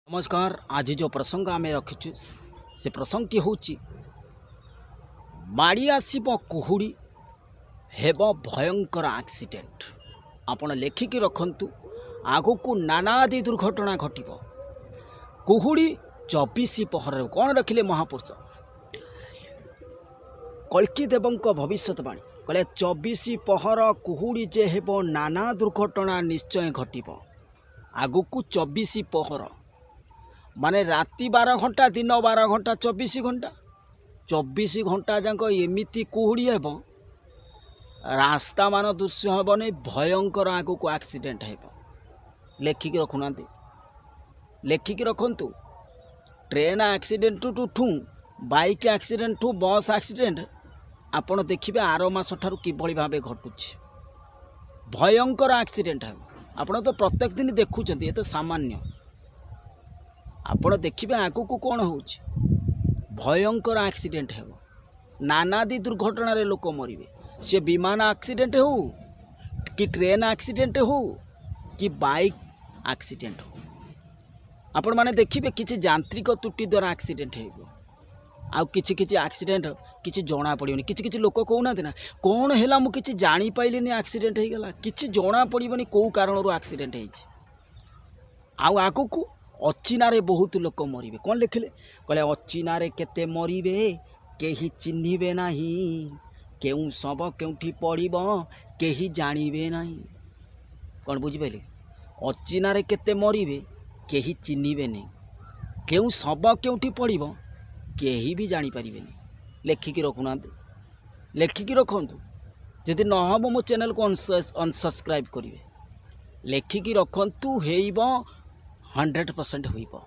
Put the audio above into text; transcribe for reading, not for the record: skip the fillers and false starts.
नमस्कार। आज जो प्रसंग आम रखीचु से प्रसंग टी हूँ माड़ी आसब कुहुड़ी हेब भयंकर एक्सीडेंट। आपण लेखिकी रखंतु आगक नानादि दुर्घटना घटब। कुहुड़ी 24 पहर कौन रखिले महापुरुष कल्की देवंक भविष्यवाणी कहले 24 पहर कुहुड़ी जे हेब नाना दुर्घटना निश्चय घटब। आगक 24 पहर माने राति 12 घंटा दिन 12 घंटा 24 घंटा 24 घंटा जाक एमिति कुहुड़ी हेब रास्ता मान दृश्य हेबनी भयंकर आगक एक्सीडेंट हेब। लेखिकी रखुना लेखिकी रखंतु ट्रेन एक्सीडेंट ठू बाइक एक्सीडेंट ठू बस एक्सीडेंट आपण देखिए आर मास ठारू किभली भाबे घटुछि भयंकर एक्सीडेंट हेब। आपण तो प्रत्येक दिन देखुछंती ये तो सामान्य। आपण देखिए आगक कौन हो भयंकर एक्सीडेंट हेब नानादि दुर्घटन लोक मरवे। से विमान एक्सीडेंट हो कि ट्रेन एक्सीडेंट हो कि बाइक एक्सीडेंट हो आपण माने देखिए किसी यांत्रिक त्रुटि द्वारा एक्सीडेंट हो आउ किछि एक्सीडेंट किछि जना पड़ोनी। किछि लोक कहूना ना कौन है मुझे जानी पाइलिनी एक्सीडेंट हो गला किछि जना पड़ोनी कौ कारण एक्सीडेंट हो। आगक अचिनारे बहुत लोक मरवे। कौन लिखिले कहले अचिनारे केते मरवे केही चिन्हिबे नाही केउ सब केउठी पड़िबो केही जानिबे नाही। कौन बुझी पाइले अचिनारे केते मरवे केही चिन्हिबे नहीं केउ सब केउठी पड़िबो केही भी जानी पारिबेनी। लेखिकी रखुना लेखिकी रखंतु जदि न हम मो चैनल को अनसब्सक्राइब करिवे। लेखिकी रखंतु हेइबो 100% होइबो।